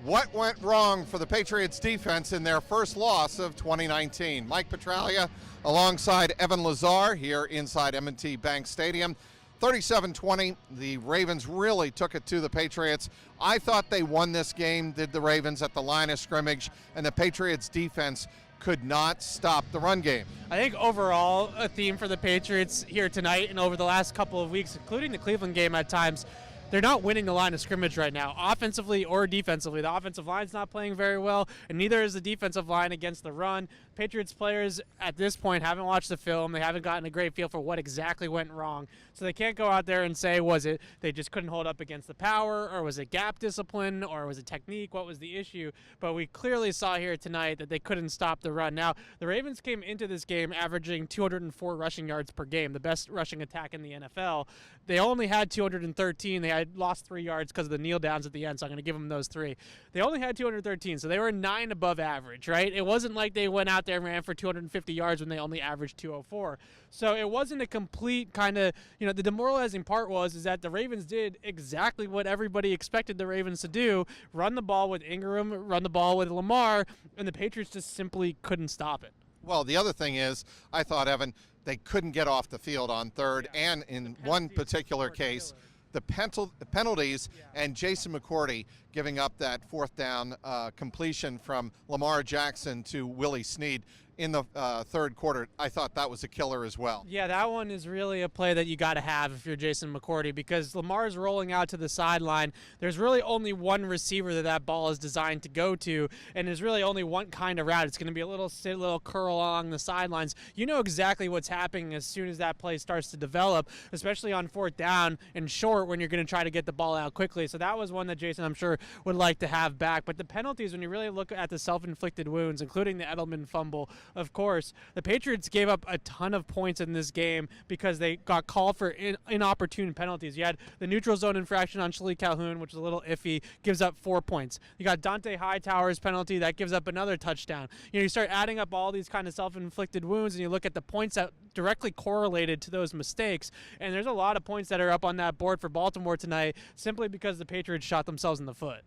What went wrong for the Patriots defense in their first loss of 2019? Mike Petraglia alongside Evan Lazar here inside M&T Bank Stadium. 37-20, the Ravens really took it to the Patriots. I thought they won this game, did the Ravens, at the line of scrimmage, and the Patriots defense could not stop the run game. I think overall a theme for the Patriots here tonight and over the last couple of weeks, including the Cleveland game at times, they're not winning the line of scrimmage right now, offensively or defensively. The offensive line's not playing very well, and neither is the defensive line against the run. Patriots players at this point haven't watched the film. They haven't gotten a great feel for what exactly went wrong. So they can't go out there and say, was it they just couldn't hold up against the power, or was it gap discipline, or was it technique? What was the issue? But we clearly saw here tonight that they couldn't stop the run. Now, the Ravens came into this game averaging 204 rushing yards per game, the best rushing attack in the NFL. They only had 213. They had lost 3 yards because of the kneel downs at the end, so I'm going to give them those 3. They only had 213, so they were 9 above average, right? It wasn't like they went out there and ran for 250 yards when they only averaged 204. So it wasn't a complete kind of, the demoralizing part is that the Ravens did exactly what everybody expected the Ravens to do, run the ball with Ingram, run the ball with Lamar, and the Patriots just simply couldn't stop it. Well, the other thing is, I thought, Evan, they couldn't get off the field on third, and in one particular case, the penalties and Jason McCourty giving up that fourth down completion from Lamar Jackson to Willie Snead in the third quarter, I thought that was a killer as well. Yeah, that one is really a play that you got to have if you're Jason McCourty, because Lamar's rolling out to the sideline. There's really only one receiver that ball is designed to go to, and there's really only one kind of route. It's going to be a little curl along the sidelines. You know exactly what's happening as soon as that play starts to develop, especially on fourth down and short when you're going to try to get the ball out quickly. So that was one that Jason, I'm sure, would like to have back. But the penalties, when you really look at the self-inflicted wounds, including the Edelman fumble, of course, the Patriots gave up a ton of points in this game because they got called for inopportune penalties. You had the neutral zone infraction on Shalik Calhoun, which is a little iffy, gives up 4 points. You got Dante Hightower's penalty that gives up another touchdown. You start adding up all these kind of self-inflicted wounds, and you look at the points that directly correlated to those mistakes, and there's a lot of points that are up on that board for Baltimore tonight simply because the Patriots shot themselves in the foot.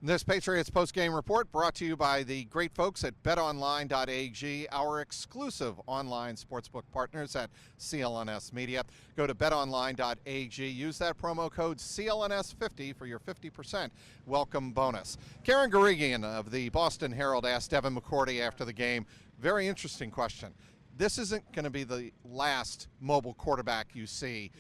This Patriots post-game report brought to you by the great folks at betonline.ag, our exclusive online sportsbook partners at CLNS Media. Go to betonline.ag. Use that promo code CLNS50 for your 50% welcome bonus. Karen Garigian of the Boston Herald asked Devin McCourty after the game, very interesting question. This isn't going to be the last mobile quarterback you see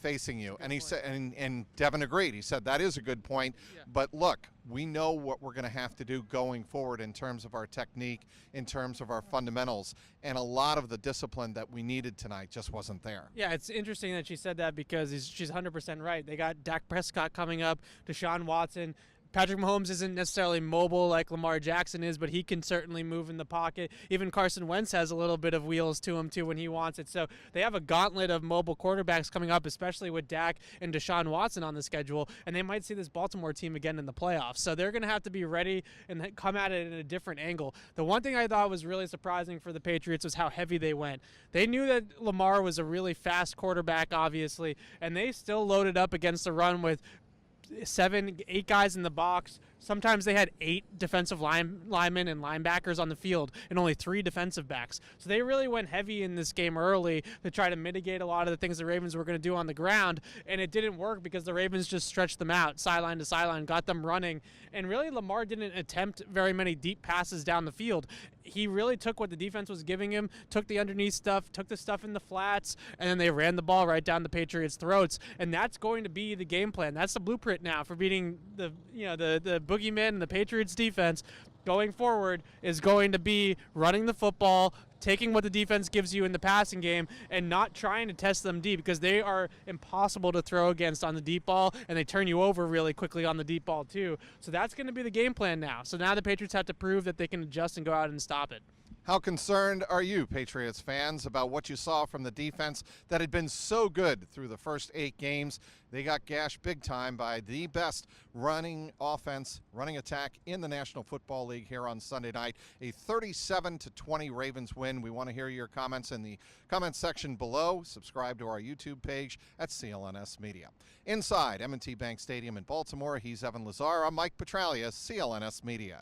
facing you. And he said, and Devin agreed. He said that is a good point. Yeah. But look, we know what we're going to have to do going forward in terms of our technique, in terms of our fundamentals, and a lot of the discipline that we needed tonight just wasn't there. Yeah, it's interesting that she said that because she's 100% right. They got Dak Prescott coming up, Deshaun Watson. Patrick Mahomes isn't necessarily mobile like Lamar Jackson is, but he can certainly move in the pocket. Even Carson Wentz has a little bit of wheels to him, too, when he wants it. So they have a gauntlet of mobile quarterbacks coming up, especially with Dak and Deshaun Watson on the schedule, and they might see this Baltimore team again in the playoffs. So they're going to have to be ready and come at it in a different angle. The one thing I thought was really surprising for the Patriots was how heavy they went. They knew that Lamar was a really fast quarterback, obviously, and they still loaded up against the run with 7, 8 guys in the box. Sometimes they had 8 defensive linemen and linebackers on the field and only 3 defensive backs. So they really went heavy in this game early to try to mitigate a lot of the things the Ravens were going to do on the ground, and it didn't work because the Ravens just stretched them out sideline to sideline, got them running, and really Lamar didn't attempt very many deep passes down the field. He really took what the defense was giving him, took the underneath stuff, took the stuff in the flats, and then they ran the ball right down the Patriots' throats, and that's going to be the game plan. That's the blueprint now for beating the boogeyman and the Patriots defense going forward is going to be running the football, taking what the defense gives you in the passing game, and not trying to test them deep because they are impossible to throw against on the deep ball, and they turn you over really quickly on the deep ball too. So that's going to be the game plan now. So now the Patriots have to prove that they can adjust and go out and stop it. How concerned are you, Patriots fans, about what you saw from the defense that had been so good through the first 8 games? They got gashed big time by the best running attack in the National Football League here on Sunday night. A 37-20 Ravens win. We want to hear your comments in the comments section below. Subscribe to our YouTube page at CLNS Media. Inside M&T Bank Stadium in Baltimore, he's Evan Lazar. I'm Mike Petralia, CLNS Media.